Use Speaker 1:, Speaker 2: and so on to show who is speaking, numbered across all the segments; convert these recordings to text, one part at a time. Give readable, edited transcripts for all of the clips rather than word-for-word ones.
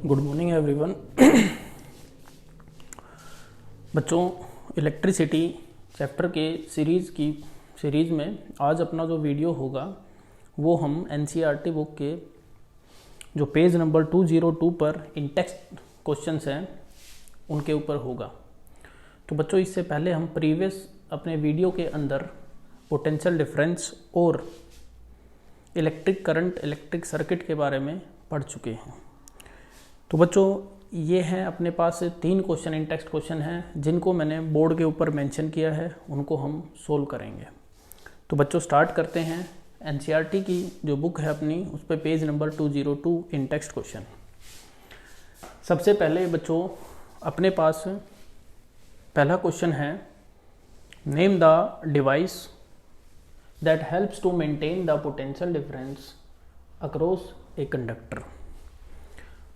Speaker 1: Good morning everyone. बच्चों, electricity chapter के series में आज अपना जो वीडियो होगा वो हम एनसीईआरटी बुक के जो पेज नंबर 202 पर इन टेक्स्ट क्वेश्चंस हैं उनके ऊपर होगा। तो बच्चों, इससे पहले हम प्रीवियस अपने वीडियो के अंदर पोटेंशियल डिफरेंस और इलेक्ट्रिक करंट, इलेक्ट्रिक सर्किट के बारे में पढ़ चुके हैं। तो बच्चों, ये हैं अपने पास 3 क्वेश्चन इन टेक्स्ट क्वेश्चन हैं जिनको मैंने बोर्ड के ऊपर मेंशन किया है, उनको हम सोल्व करेंगे। तो बच्चों स्टार्ट करते हैं। एनसीईआरटी की जो बुक है अपनी, उस पर page number 202 in text question. सबसे पहले बच्चों अपने पास पहला क्वेश्चन है, name the device that helps to maintain the potential difference across a conductor.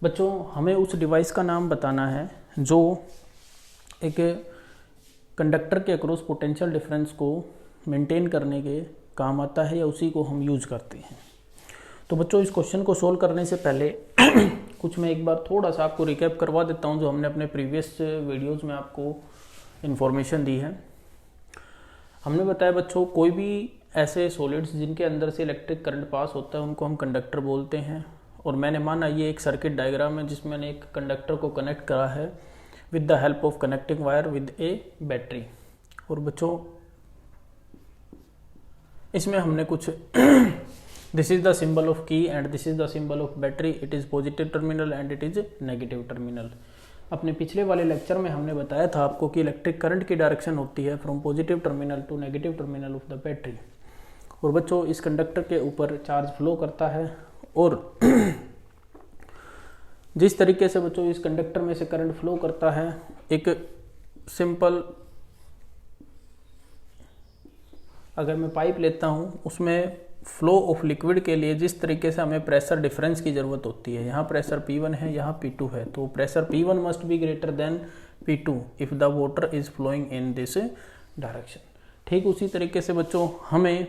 Speaker 1: बच्चों, हमें उस डिवाइस का नाम बताना है जो एक कंडक्टर के अक्रॉस पोटेंशियल डिफरेंस को मेंटेन करने के काम आता है या उसी को हम यूज करते हैं। तो बच्चों, इस क्वेश्चन को सोल्व करने से पहले कुछ मैं एक बार थोड़ा सा आपको रिकैप करवा देता हूं जो हमने अपने प्रीवियस वीडियोस में आपको इन्फॉर्मेशन दी है। हमने बताया बच्चों, कोई भी ऐसे सॉलिड्स जिनके अंदर से इलेक्ट्रिक करंट पास होता है उनको हम कंडक्टर बोलते हैं। और मैंने माना ये एक सर्किट डायग्राम है जिसमें मैंने एक कंडक्टर को कनेक्ट करा है with the help of connecting wire with a battery. और बच्चों इसमें हमने कुछ this is the symbol of key and this is the symbol of battery, it is positive terminal and it is negative terminal. अपने पिछले वाले lecture में हमने बताया था आपको कि इलेक्ट्रिक करंट की डायरेक्शन होती है from positive terminal to negative terminal of the battery. और बच्चों, इस कंडक्टर के ऊपर चार्ज फ्लो करता है और जिस तरीके से बच्चों इस कंडक्टर में से करंट फ्लो करता है, एक सिंपल अगर मैं पाइप लेता हूं, उसमें फ्लो ऑफ लिक्विड के लिए जिस तरीके से हमें प्रेशर डिफरेंस की जरूरत होती है, यहाँ प्रेशर P1 है, यहाँ P2 है, तो pressure P1 must be greater than P2 if the water is flowing in this direction. ठीक उसी तरीके से बच्चों हमें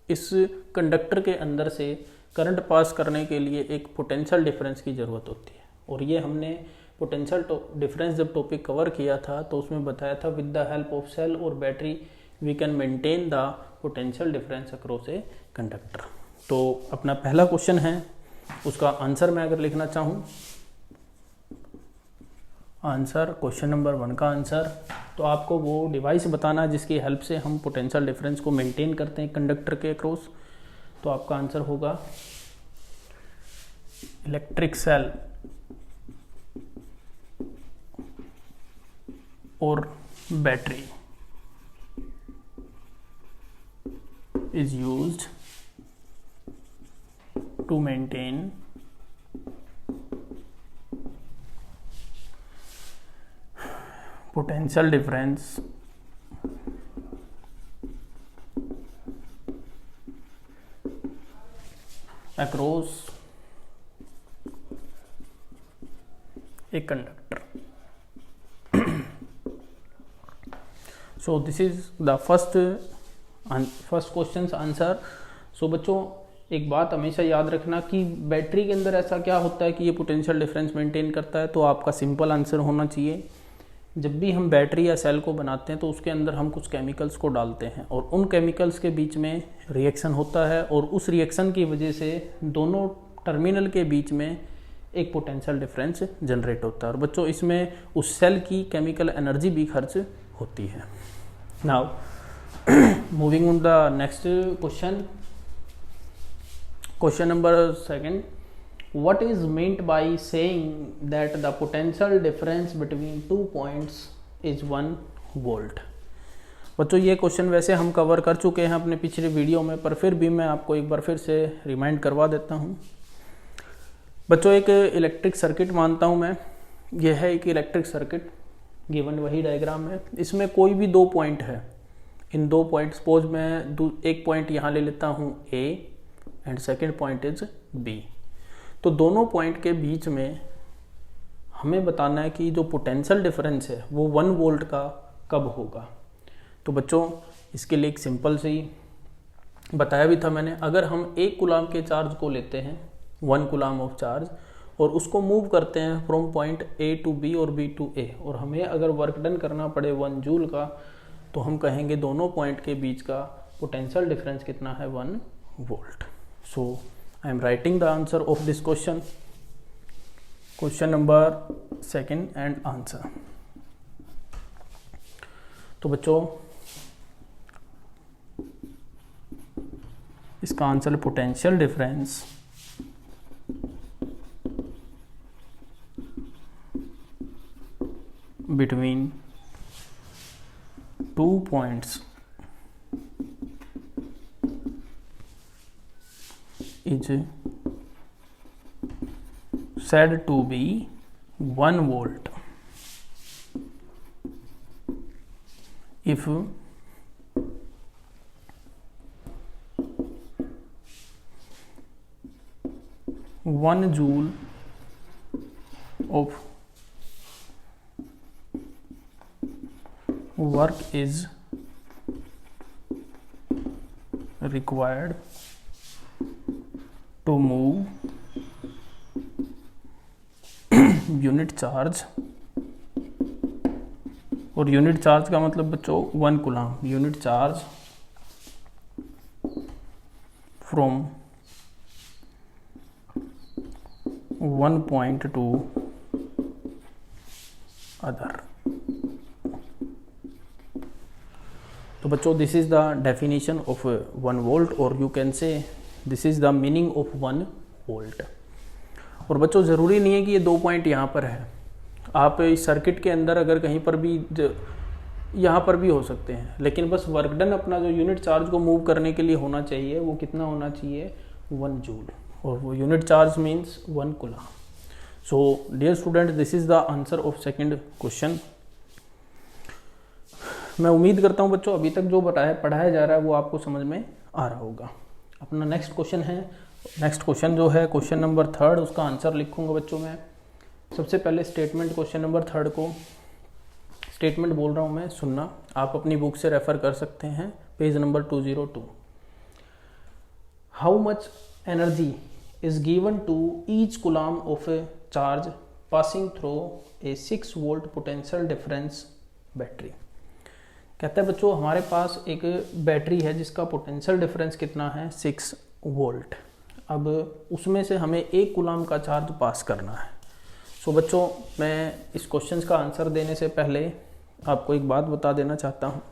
Speaker 1: इस कंडक्टर के अंदर से करंट पास करने के लिए एक पोटेंशियल डिफरेंस की ज़रूरत होती है। और ये हमने पोटेंशियल डिफरेंस जब टॉपिक कवर किया था तो उसमें बताया था with the help of cell और battery we can maintain the potential difference across a conductor. तो अपना पहला क्वेश्चन है, उसका आंसर मैं अगर लिखना चाहूँ, आंसर क्वेश्चन नंबर 1 का आंसर, तो आपको वो डिवाइस बताना है जिसकी हेल्प से हम पोटेंशियल डिफरेंस को मेंटेन करते हैं कंडक्टर के अक्रॉस। तो आपका आंसर होगा इलेक्ट्रिक सेल और battery is used to maintain potential difference across a conductor. So this is the first question answer. So बच्चों, एक बात हमेशा याद रखना कि बैटरी के अंदर ऐसा क्या होता है कि ये पोटेंशियल डिफरेंस मेंटेन करता है। तो आपका सिंपल आंसर होना चाहिए, जब भी हम बैटरी या सेल को बनाते हैं तो उसके अंदर हम कुछ केमिकल्स को डालते हैं और उन केमिकल्स के बीच में रिएक्शन होता है और उस रिएक्शन की वजह से दोनों टर्मिनल के बीच में एक पोटेंशियल डिफरेंस जनरेट होता है। और बच्चों, इसमें उस सेल की केमिकल एनर्जी भी खर्च होती है। Now moving on the next question number 2, what is meant by saying that the potential difference between 2 points is 1 volt? बच्चों, ये क्वेश्चन वैसे हम कवर कर चुके हैं अपने पिछले वीडियो में, पर फिर भी मैं आपको एक बार फिर से रिमाइंड करवा देता हूँ। बच्चों, एक इलेक्ट्रिक सर्किट मानता हूँ मैं, यह है एक इलेक्ट्रिक सर्किट, गिवन वही डायग्राम है, इसमें कोई भी 2 पॉइंट है। इन 2 पॉइंट, सपोज मैं एक पॉइंट यहाँ ले लेता हूँ A and second point is B। तो दोनों पॉइंट के बीच में हमें बताना है कि जो पोटेंशियल डिफरेंस है वो 1 वोल्ट का कब होगा। तो बच्चों, इसके लिए एक सिंपल सी बताया भी था मैंने, अगर हम 1 कूलम के चार्ज को लेते हैं, 1 कूलम ऑफ चार्ज, और उसको मूव करते हैं from point A to B और बी टू ए, और हमें अगर वर्क डन करना पड़े 1 जूल का, तो हम कहेंगे दोनों पॉइंट के बीच का पोटेंशियल डिफरेंस कितना है, 1 volt. So I am writing the answer of this question, question number 2 and answer. तो बच्चों इसका आंसर है potential difference between 2 points is said to be 1 volt if 1 joule of work is required to move unit charge, और unit charge का मतलब बच्चों 1 coulomb, unit charge from 1 point to other. तो बच्चों this is the definition of 1 volt, और you can say this is the meaning of 1 volt. और बच्चों ज़रूरी नहीं है कि ये 2 पॉइंट यहाँ पर है, आप इस सर्किट के अंदर अगर कहीं पर भी यहाँ पर भी हो सकते हैं, लेकिन बस वर्क डन अपना जो यूनिट चार्ज को मूव करने के लिए होना चाहिए वो कितना होना चाहिए, 1 जूल, और वो unit charge means 1 coulomb. So dear student this is the answer of second question. मैं उम्मीद करता हूँ बच्चों अभी तक जो पढ़ाया जा रहा है वो आपको समझ में आ रहा होगा। अपना नेक्स्ट क्वेश्चन है, नेक्स्ट क्वेश्चन जो है क्वेश्चन नंबर 3, उसका आंसर लिखूंगा बच्चों मैं। सबसे पहले स्टेटमेंट, क्वेश्चन नंबर 3 को स्टेटमेंट बोल रहा हूँ मैं, सुनना, आप अपनी बुक से रेफर कर सकते हैं, page number 202। How much energy is given to each coulomb of a charge passing through a 6 volt potential difference battery. कहता है बच्चों हमारे पास एक बैटरी है जिसका पोटेंशियल डिफरेंस कितना है, 6 वोल्ट। अब उसमें से हमें 1 कूलम का चार्ज पास करना है। सो बच्चों मैं इस क्वेश्चन का आंसर देने से पहले आपको एक बात बता देना चाहता हूँ।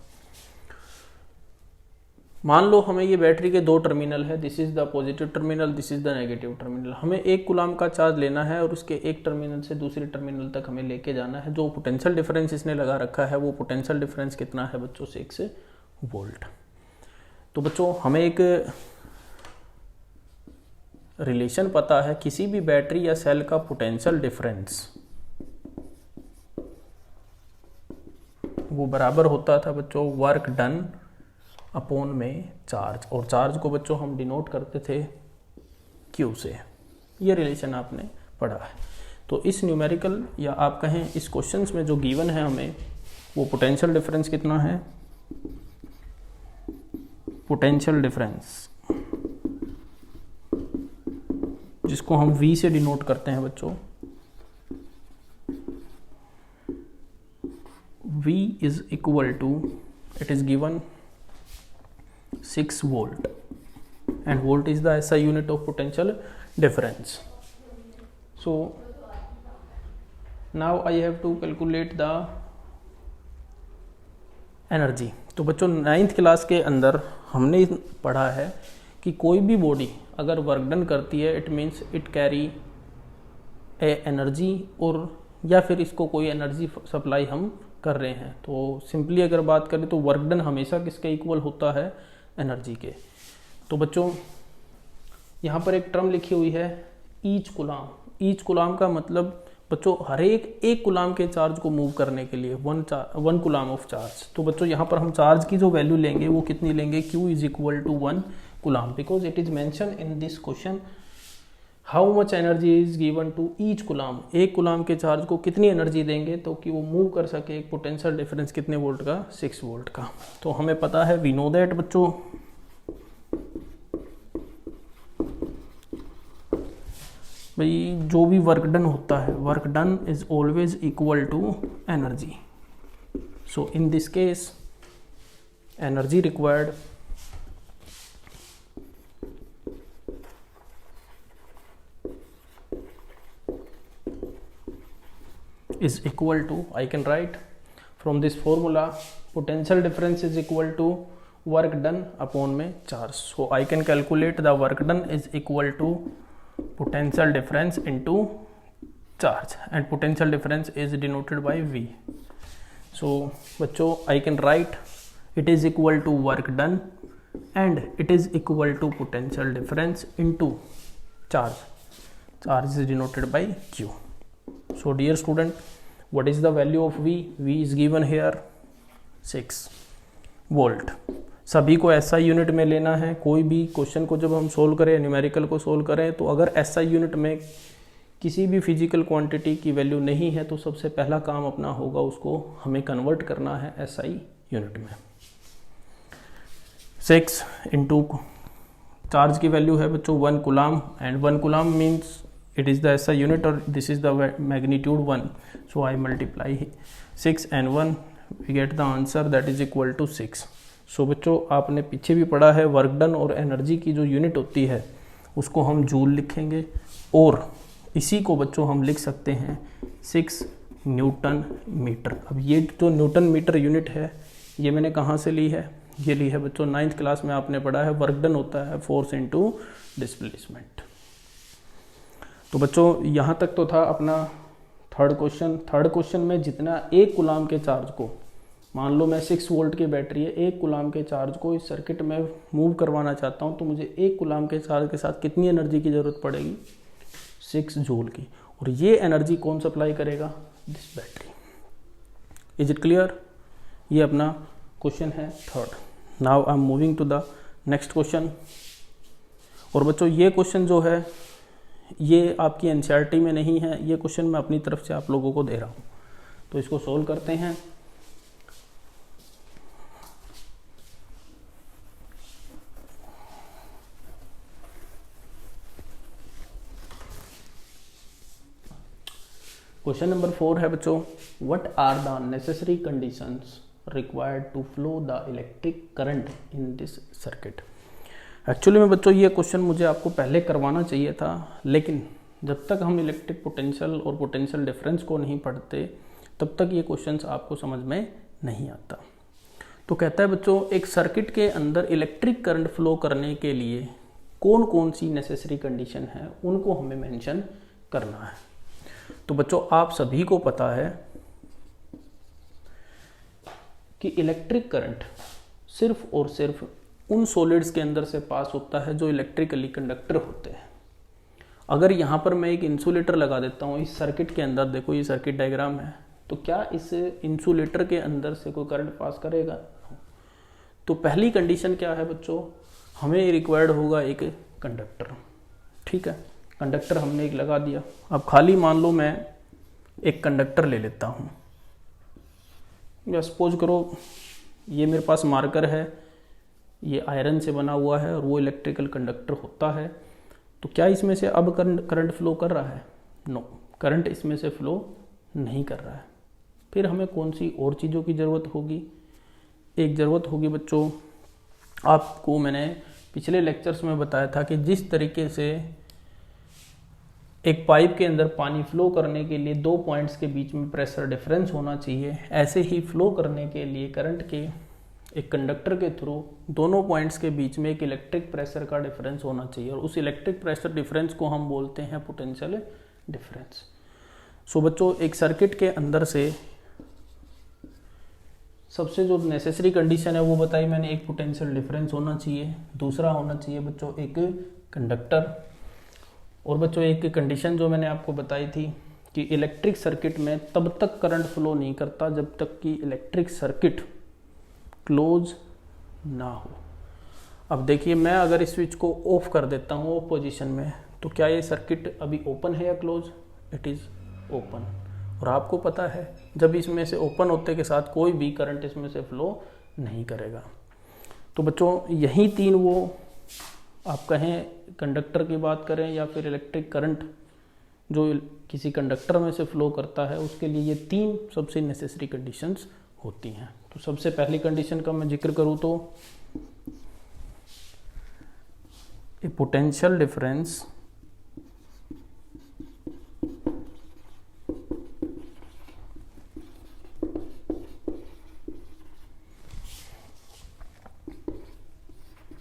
Speaker 1: मान लो हमें ये बैटरी के 2 टर्मिनल है, this is the positive terminal, this is the negative terminal. हमें 1 कूलम का चार्ज लेना है और उसके एक टर्मिनल से दूसरे टर्मिनल तक हमें लेके जाना है। जो पोटेंशियल डिफरेंस इसने लगा रखा है वो पोटेंशियल डिफरेंस कितना है बच्चों, 6 वोल्ट। तो बच्चों हमें एक रिलेशन पता है, किसी भी बैटरी या सेल का पोटेंशियल डिफरेंस वो बराबर होता था बच्चों वर्क डन अपॉन में चार्ज, और चार्ज को बच्चों हम डिनोट करते थे Q से। ये रिलेशन आपने पढ़ा है। तो इस न्यूमेरिकल या आप कहें इस क्वेश्चंस में जो गिवन है हमें, वो पोटेंशियल डिफरेंस कितना है, पोटेंशियल डिफरेंस जिसको हम V से डिनोट करते हैं बच्चों, V is equal to, it is given 6 volt, and volt is the SI unit of potential difference. So now I have to calculate the energy. तो बच्चों 9th क्लास के अंदर हमने पढ़ा है कि कोई भी बॉडी अगर वर्क डन करती है it means it carry A energy, और या फिर इसको कोई एनर्जी सप्लाई हम कर रहे हैं। तो सिंपली अगर बात करें तो वर्क डन हमेशा किसके इक्वल होता है, एनर्जी के। तो बच्चों यहाँ पर एक टर्म लिखी हुई है ईच कूलम। ईच कूलम का मतलब बच्चों हर एक कूलम के चार्ज को मूव करने के लिए 1 कूलम ऑफ चार्ज। तो बच्चों यहाँ पर हम चार्ज की जो वैल्यू लेंगे वो कितनी लेंगे, Q is equal to 1 coulomb, because it is mention in this question how much energy is given to each coulomb. 1 coulomb के चार्ज को कितनी एनर्जी देंगे तो कि वो मूव कर सके एक पोटेंशियल डिफरेंस कितने वोल्ट का, 6 वोल्ट का। तो हमें पता है वी नो दैट बच्चों भाई जो भी वर्क डन होता है, work done is always equal to energy. So in this case energy required is equal to, I can write from this formula, potential difference is equal to work done upon में charge. So I can calculate the work done is equal to potential difference into charge, and potential difference is denoted by V. So बच्चों I can write it is equal to work done and it is equal to potential difference into charge. Charge is denoted by Q. So dear student, what is the value of V? V is given here 6 volt. सभी को SI unit में लेना है. कोई भी question को जब हम सोल्व करें, न्यूमेरिकल को सोल्व करें, तो अगर SI यूनिट में किसी भी फिजिकल क्वांटिटी की वैल्यू नहीं है तो सबसे पहला काम अपना होगा उसको हमें कन्वर्ट करना है SI यूनिट में. 6 इंटू चार्ज की वैल्यू है बच्चों 1 coulomb, and 1 coulomb means it is the SI unit or this is the magnitude 1. So I multiply 6 and 1, we get the answer that is equal to 6. So बच्चों आपने पीछे भी पढ़ा है वर्क डन और एनर्जी की जो यूनिट होती है उसको हम जूल लिखेंगे, और इसी को बच्चों हम लिख सकते हैं 6 न्यूटन मीटर. अब ये जो न्यूटन मीटर यूनिट है ये मैंने कहाँ से ली है? ये ली है बच्चों 9th क्लास में आपने पढ़ा है. वर्क डन होता है फोर्स इनटू डिस्प्लेसमेंट. तो बच्चों यहाँ तक तो था अपना थर्ड क्वेश्चन. थर्ड क्वेश्चन में जितना 1 कूलाम के चार्ज को, मान लो मैं 6 वोल्ट की बैटरी है, 1 कूलाम के चार्ज को इस सर्किट में मूव करवाना चाहता हूँ, तो मुझे 1 कूलाम के चार्ज के साथ कितनी एनर्जी की ज़रूरत पड़ेगी? 6 जूल की. और ये एनर्जी कौन सप्लाई करेगा? This battery. Is it clear? ये अपना क्वेश्चन है third. Now I am moving to the next question. और बच्चों ये क्वेश्चन जो है ये आपकी एनसीईआरटी में नहीं है, ये क्वेश्चन मैं अपनी तरफ से आप लोगों को दे रहा हूँ. तो इसको सोल्व करते हैं. क्वेश्चन नंबर 4 है बच्चों, what are the necessary conditions required to flow the electric current in this circuit. Actually में बच्चों ये क्वेश्चन मुझे आपको पहले करवाना चाहिए था, लेकिन जब तक हम इलेक्ट्रिक पोटेंशियल और पोटेंशियल डिफरेंस को नहीं पढ़ते तब तक ये क्वेश्चंस आपको समझ में नहीं आता. तो कहता है बच्चों एक सर्किट के अंदर इलेक्ट्रिक करंट फ्लो करने के लिए कौन कौन सी नेसेसरी कंडीशन है उनको हमें मेंशन करना है. तो बच्चों आप सभी को पता है कि इलेक्ट्रिक करंट सिर्फ और सिर्फ उन सॉलिड्स के अंदर से पास होता है जो इलेक्ट्रिकली कंडक्टर होते हैं. अगर यहाँ पर मैं एक इंसुलेटर लगा देता हूँ इस सर्किट के अंदर, देखो ये सर्किट डायग्राम है, तो क्या इस इंसुलेटर के अंदर से कोई करंट पास करेगा? तो पहली कंडीशन क्या है बच्चों? हमें रिक्वायर्ड होगा एक कंडक्टर. ठीक है, कंडक्टर हमने एक लगा दिया. अब खाली मान लो मैं एक कंडक्टर ले लेता हूँ, या सपोज करो ये मेरे पास मार्कर है, ये आयरन से बना हुआ है और वो इलेक्ट्रिकल कंडक्टर होता है. तो क्या इसमें से अब करंट फ्लो कर रहा है? नो, करंट इसमें से फ्लो नहीं कर रहा है. फिर हमें कौन सी और चीज़ों की ज़रूरत होगी? एक ज़रूरत होगी बच्चों, आपको मैंने पिछले लेक्चर्स में बताया था कि जिस तरीके से एक पाइप के अंदर पानी फ्लो करने के लिए 2 पॉइंट्स के बीच में प्रेशर डिफरेंस होना चाहिए, ऐसे ही फ्लो करने के लिए करंट के एक कंडक्टर के थ्रू दोनों पॉइंट्स के बीच में एक इलेक्ट्रिक प्रेशर का डिफरेंस होना चाहिए, और उस इलेक्ट्रिक प्रेशर डिफरेंस को हम बोलते हैं पोटेंशियल डिफरेंस. सो बच्चों एक सर्किट के अंदर से सबसे जो नेसेसरी कंडीशन है वो बताई मैंने, एक पोटेंशियल डिफरेंस होना चाहिए, दूसरा होना चाहिए बच्चों एक कंडक्टर, और बच्चों एक कंडीशन जो मैंने आपको बताई थी कि इलेक्ट्रिक सर्किट में तब तक करंट फ्लो नहीं करता जब तक कि इलेक्ट्रिक सर्किट क्लोज ना हो. अब देखिए मैं अगर इस स्विच को ऑफ कर देता हूँ ऑफ पोजीशन में, तो क्या ये सर्किट अभी ओपन है या क्लोज? It is open. और आपको पता है जब इसमें से ओपन होते के साथ कोई भी करंट इसमें से फ्लो नहीं करेगा. तो बच्चों यही 3 वो आप कहें कंडक्टर की बात करें या फिर इलेक्ट्रिक करंट जो किसी कंडक्टर में से फ्लो करता है उसके लिए ये 3 सबसे नेसेसरी कंडीशंस होती हैं। तो सबसे पहली कंडीशन का मैं जिक्र करूँ तो ए पोटेंशियल डिफरेंस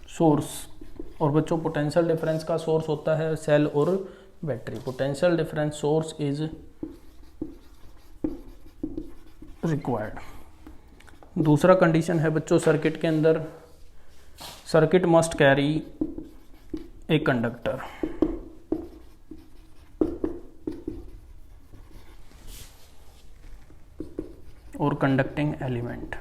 Speaker 1: सोर्स, और बच्चों पोटेंशियल डिफरेंस का सोर्स होता है सेल और battery. Potential difference source is required. दूसरा कंडीशन है बच्चों सर्किट के अंदर, circuit must carry a conductor. और conducting element.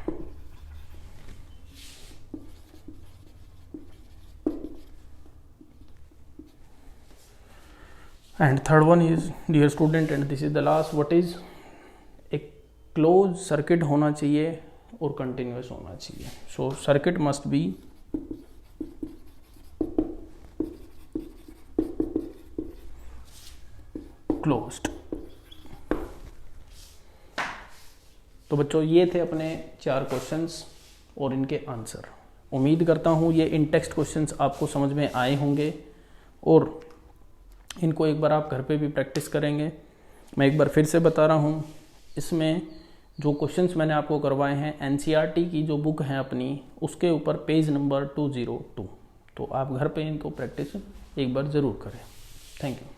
Speaker 1: And third one is, dear student, and this is the last, what is, एक क्लोज सर्किट होना चाहिए और कंटिन्यूस होना चाहिए। सो सर्किट मस्ट बी क्लोज्ड। तो बच्चों ये थे अपने 4 क्वेश्चंस और इनके आंसर। उम्मीद करता हूँ ये इन टेक्स्ट क्वेश्चंस आपको समझ में आए होंगे और इनको एक बार आप घर पे भी प्रैक्टिस करेंगे। मैं एक बार फिर से बता रहा हूँ, इसमें जो क्वेश्चंस मैंने आपको करवाए हैं एनसीईआरटी की जो बुक है अपनी, उसके ऊपर पेज नंबर 202। तो आप घर पे इनको प्रैक्टिस एक बार ज़रूर करें। Thank you.